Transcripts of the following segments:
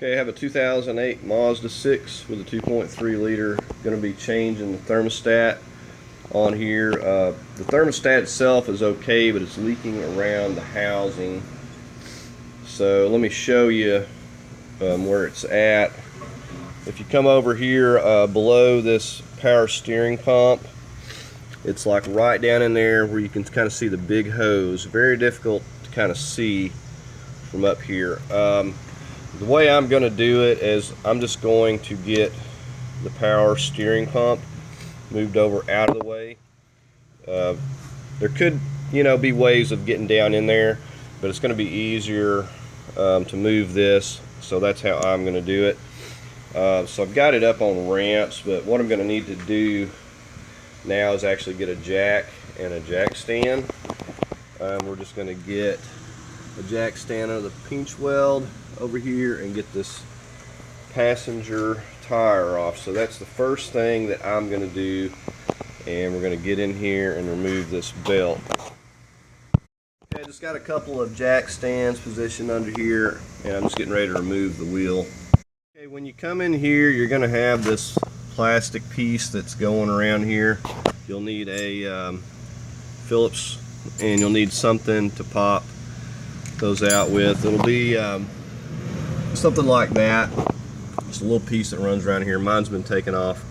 Okay, I have a 2008 Mazda 6 with a 2.3 liter. Going to be changing the thermostat on here. The thermostat itself is okay, but it's leaking around the housing. So let me show you where it's at. If you come over here below this power steering pump, it's like right down in there where you can kind of see the big hose. Very difficult to kind of see from up here. The way I'm going to do it is I'm just going to get the power steering pump moved over out of the way. There could, be ways of getting down in there, but it's going to be easier to move this, so that's how I'm going to do it. So I've got it up on ramps, but what I'm going to need to do now is actually get a jack and a jack stand. We're just going to get a jack stand under the pinch weld over here and get this passenger tire off. So that's the first thing that I'm going to do, and we're going to get in here and remove this belt. Okay, I just got a couple of jack stands positioned under here, and I'm just getting ready to remove the wheel. Okay, when you come in here, you're going to have this plastic piece that's going around here. You'll need a Phillips, and you'll need something to pop those out with. It'll be something like that. Just a little piece that runs around here. Mine's been taken off.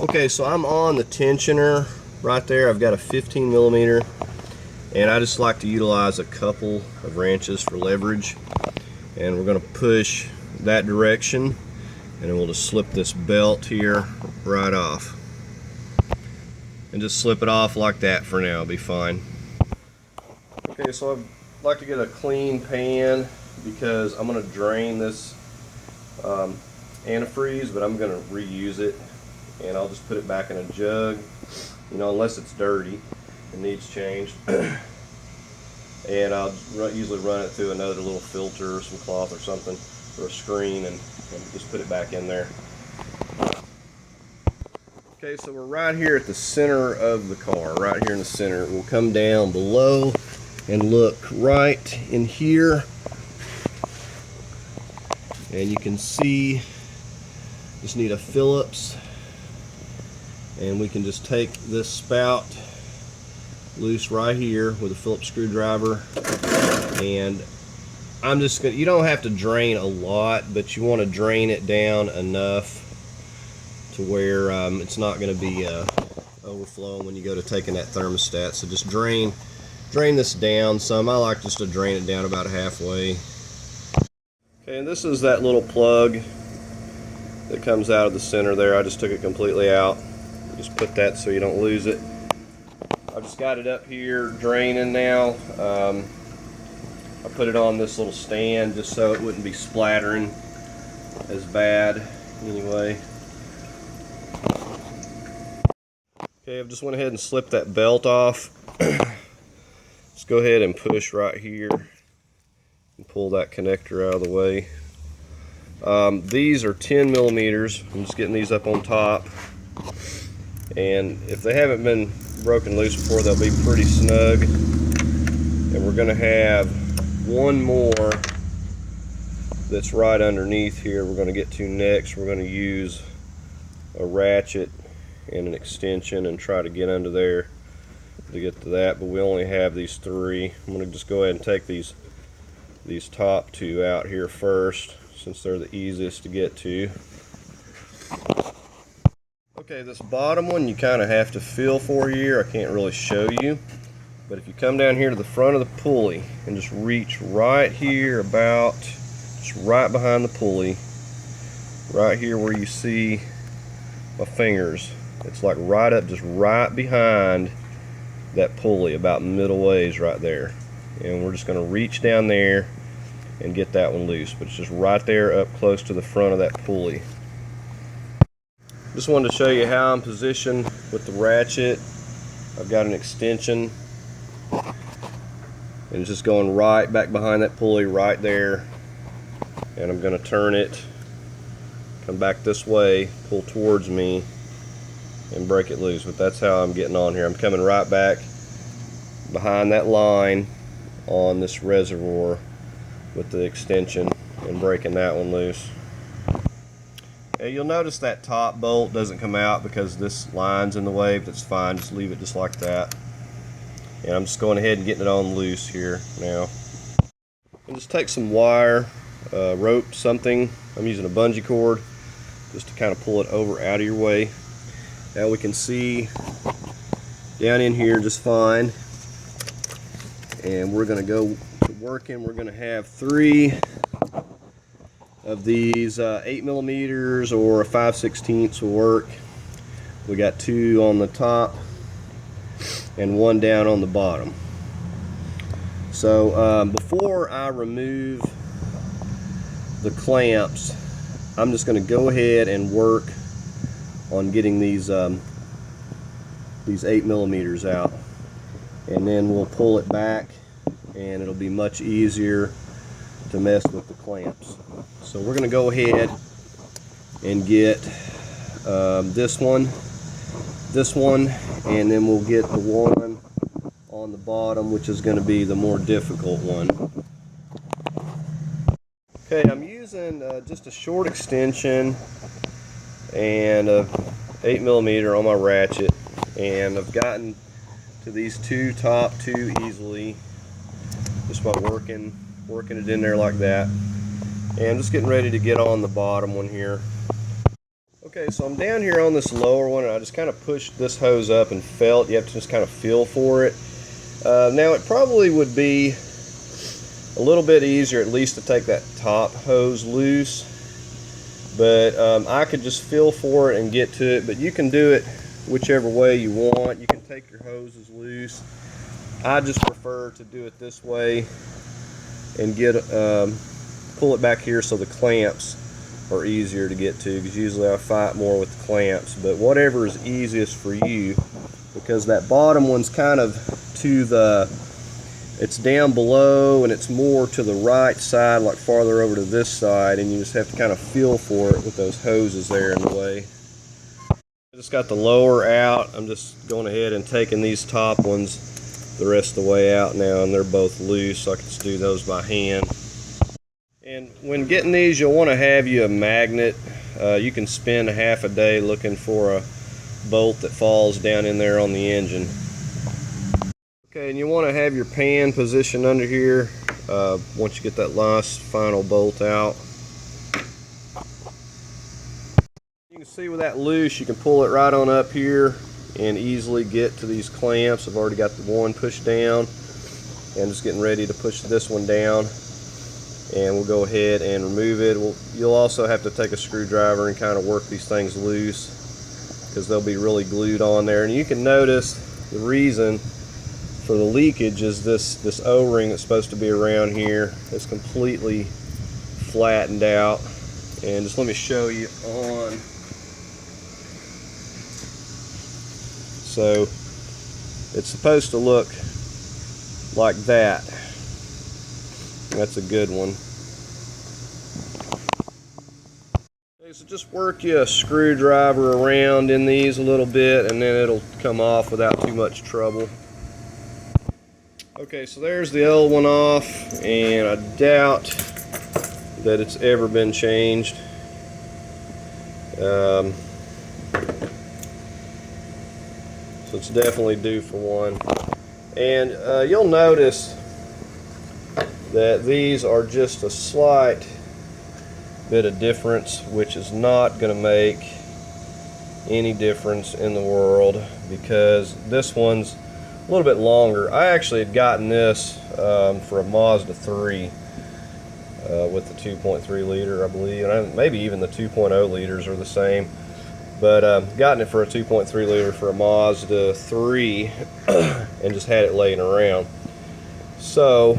Okay, so I'm on the tensioner right there. I've got a 15 millimeter, and I just like to utilize a couple of wrenches for leverage. And we're going to push that direction, and then we'll just slip this belt here right off. And just slip it off like that for now. It'll be fine. Okay, so I'd like to get a clean pan because I'm going to drain this antifreeze, but I'm going to reuse it, and I'll just put it back in a jug, unless it's dirty and needs changed. And I'll usually run it through another little filter or some cloth or something, or a screen, and just put it back in there. Okay, so we're right here at the center of the car, right here in the center. We'll come down below and look right in here, and you can see just need a Phillips, and we can just take this spout loose right here with a Phillips screwdriver. And I'm just gonna, you don't have to drain a lot, but you want to drain it down enough to where it's not going to be overflowing when you go to taking that thermostat. So just drain this down some. I like just to drain it down about halfway. Okay, and this is that little plug that comes out of the center there. I just took it completely out. Just put that so you don't lose it. I've just got it up here draining now. I put it on this little stand just so it wouldn't be splattering as bad anyway. Okay, I've just went ahead and slipped that belt off. Let's go ahead and push right here and pull that connector out of the way. These are 10 millimeters. I'm just getting these up on top. And if they haven't been broken loose before, they'll be pretty snug. And we're going to have one more that's right underneath here we're going to get to next. We're going to use a ratchet and an extension and try to get under there to get to that, but we only have these three. I'm going to just go ahead and take these top two out here first, since they're the easiest to get to. Okay, this bottom one you kind of have to feel for here. I can't really show you, but if you come down here to the front of the pulley and just reach right here, about just right behind the pulley, right here where you see my fingers, it's like right up, just right behind that pulley, about middle ways right there. And we're just going to reach down there and get that one loose, but it's just right there up close to the front of that pulley. Just wanted to show you how I'm positioned with the ratchet. I've got an extension, and it's just going right back behind that pulley right there. And I'm going to turn it, come back this way, pull towards me, and break it loose. But that's how I'm getting on here. I'm coming right back behind that line on this reservoir with the extension and breaking that one loose. You'll notice that top bolt doesn't come out because this line's in the way, but it's fine, just leave it just like that. And I'm just going ahead and getting it on loose here now. And just take some wire, rope, something. I'm using a bungee cord just to kind of pull it over out of your way. Now we can see down in here just fine. And we're going to go to working. We're going to have 3 of these 8mm or a 5/16 will work. We got 2 on the top and 1 down on the bottom. So before I remove the clamps, I'm just going to go ahead and work on getting these 8mm out, and then we'll pull it back and it'll be much easier to mess with the clamps. So we're going to go ahead and get this one, and then we'll get the one on the bottom, which is going to be the more difficult one. Okay, I'm using just a short extension and a 8mm on my ratchet, and I've gotten to these top two easily just by working it in there like that. And I'm just getting ready to get on the bottom one here. Okay, so I'm down here on this lower one, and I just kind of pushed this hose up and felt. You have to just kind of feel for it. Now it probably would be a little bit easier at least to take that top hose loose, but I could just feel for it and get to it. But you can do it whichever way you want. You can take your hoses loose. I just prefer to do it this way and get pull it back here so the clamps are easier to get to, because usually I fight more with the clamps. But whatever is easiest for you, because that bottom one's kind of to the, it's down below and it's more to the right side, like farther over to this side, and you just have to kind of feel for it with those hoses there in the way. I just got the lower out. I'm just going ahead and taking these top ones the rest of the way out now, and they're both loose, so I can just do those by hand. And when getting these, you'll want to have you a magnet. You can spend half a day looking for a bolt that falls down in there on the engine. Okay, and you want to have your pan positioned under here once you get that last final bolt out. You can see with that loose, you can pull it right on up here and easily get to these clamps. I've already got the one pushed down, and just getting ready to push this one down, and we'll go ahead and remove it. You'll also have to take a screwdriver and kind of work these things loose, because they'll be really glued on there. And you can notice the reason for the leakage is this O-ring that's supposed to be around here is completely flattened out. And just let me show you on. So it's supposed to look like that. That's a good one. Okay, so just work you a screwdriver around in these a little bit, and then it'll come off without too much trouble. Okay, so there's the old one off, and I doubt that it's ever been changed. So it's definitely due for one. And you'll notice that these are just a slight bit of difference, which is not going to make any difference in the world, because this one's a little bit longer. I actually had gotten this for a Mazda 3 with the 2.3 liter, I believe, and maybe even the 2.0 liters are the same. But gotten it for a 2.3 liter for a Mazda 3 and just had it laying around. So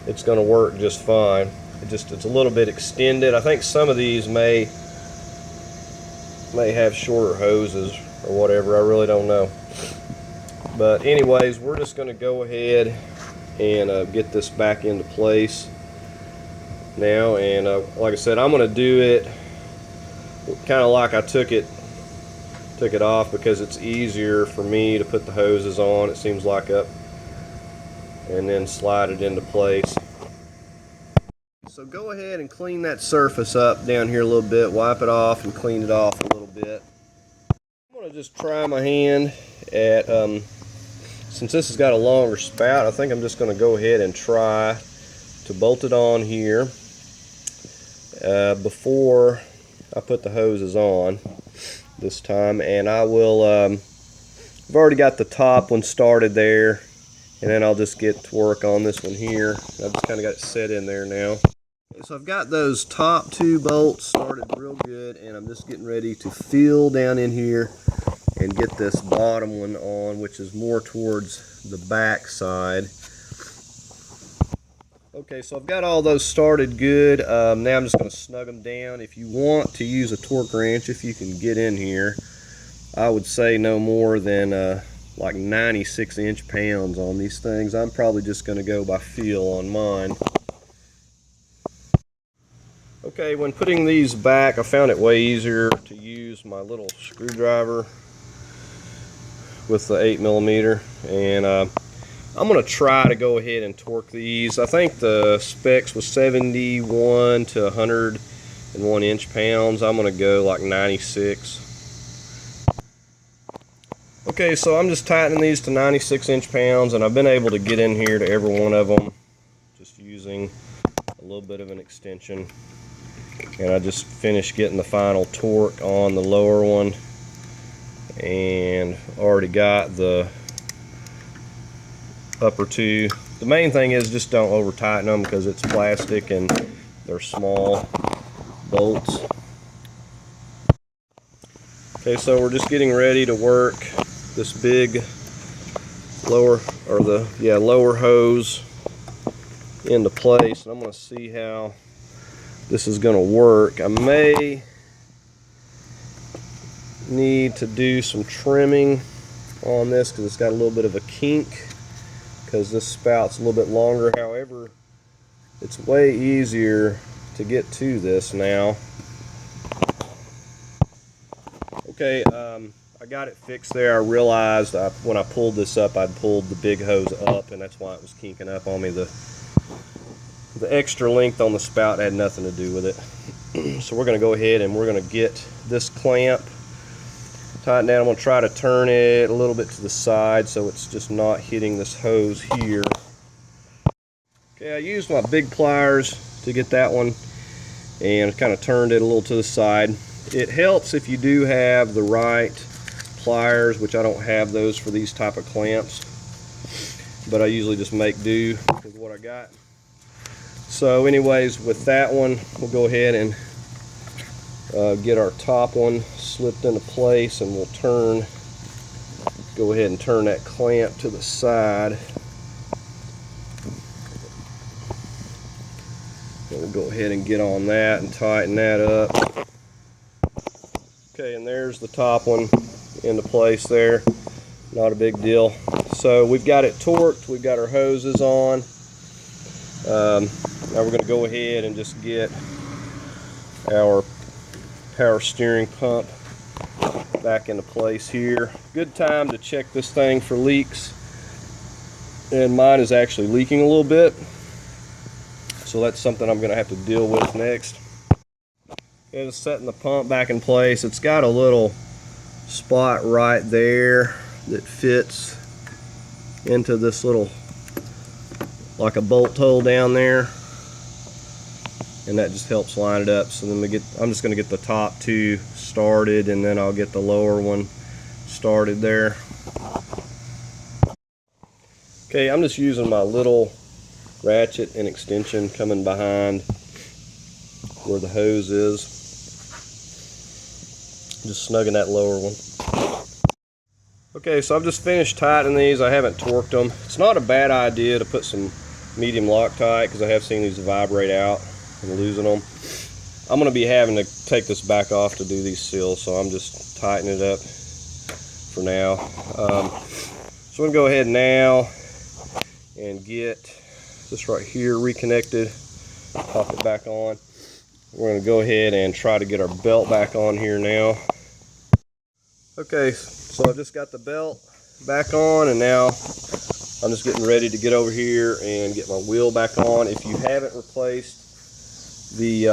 it's going to work just fine. It's a little bit extended. I think some of these may have shorter hoses or whatever. I really don't know. But anyways, we're just going to go ahead and get this back into place now. And like I said, I'm going to do it kind of like I took it off, because it's easier for me to put the hoses on. It seems like up and then slide it into place. So go ahead and clean that surface up down here a little bit, wipe it off and clean it off a little bit. I'm going to just try my hand at, since this has got a longer spout, I think I'm just going to go ahead and try to bolt it on here before I put the hoses on this time. And I will, I've already got the top one started there, and then I'll just get to work on this one here. I've just kind of got it set in there now. So I've got those top two bolts started real good, and I'm just getting ready to feel down in here and get this bottom one on, which is more towards the back side. Okay, so I've got all those started good. Now I'm just going to snug them down. If you want to use a torque wrench, if you can get in here, I would say no more than like 96 inch-pounds on these things. I'm probably just going to go by feel on mine. Okay, when putting these back, I found it way easier to use my little screwdriver with the 8mm, and I'm going to try to go ahead and torque these. I think the specs was 71 to 101 inch-pounds. I'm going to go like 96. Okay, so I'm just tightening these to 96 inch-pounds, and I've been able to get in here to every one of them just using a little bit of an extension. And I just finished getting the final torque on the lower one, and already got the upper two. The main thing is just don't over tighten them because it's plastic and they're small bolts. Okay, so we're just getting ready to work this big lower hose into place, and I'm going to see how this is going to work. I may need to do some trimming on this because it's got a little bit of a kink because this spout's a little bit longer. However, it's way easier to get to this now. Okay, I got it fixed there. I realized when I pulled this up, I'd pulled the big hose up, and that's why it was kinking up on me. The extra length on the spout had nothing to do with it. So we're going to go ahead and we're going to get this clamp tightened down. I'm going to try to turn it a little bit to the side so it's just not hitting this hose here. Okay, I used my big pliers to get that one and kind of turned it a little to the side. It helps if you do have the right pliers, which I don't have those for these type of clamps, but I usually just make do with what I got. So anyways, with that one, we'll go ahead and get our top one slipped into place, and we'll go ahead and turn that clamp to the side. And we'll go ahead and get on that and tighten that up. Okay, and there's the top one into place there. Not a big deal. So we've got it torqued, we've got our hoses on. Now we're going to go ahead and just get our power steering pump back into place here. Good time to check this thing for leaks, and mine is actually leaking a little bit, so that's something I'm going to have to deal with next. Okay, just setting the pump back in place. It's got a little spot right there that fits into this little, like a bolt hole down there, and that just helps line it up. So then I'm just going to get the top two started, and then I'll get the lower one started there. Okay, I'm just using my little ratchet and extension coming behind where the hose is, just snugging that lower one. Okay, so I've just finished tightening these. I haven't torqued them. It's not a bad idea to put some medium Loctite because I have seen these vibrate out and losing them. I'm going to be having to take this back off to do these seals, so I'm just tightening it up for now. So I'm going to go ahead now and get this right here reconnected, pop it back on. We're going to go ahead and try to get our belt back on here now. Okay, so I've just got the belt back on, and now I'm just getting ready to get over here and get my wheel back on. If you haven't replaced the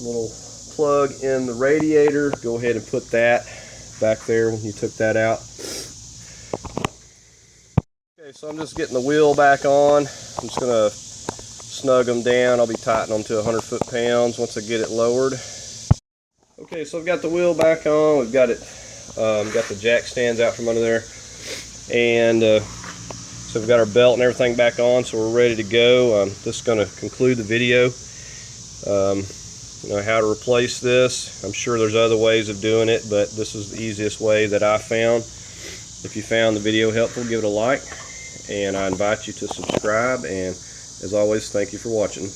little plug in the radiator, go ahead and put that back there when you took that out. Okay, so I'm just getting the wheel back on. I'm just gonna snug them down. I'll be tightening them to 100 foot-pounds once I get it lowered. Okay, so I've got the wheel back on. We've got it, got the jack stands out from under there, and so we've got our belt and everything back on, so we're ready to go. This is going to conclude the video. You know how to replace this. I'm sure there's other ways of doing it, but this is the easiest way that I found. If you found the video helpful, give it a like, and I invite you to subscribe, and as always, thank you for watching.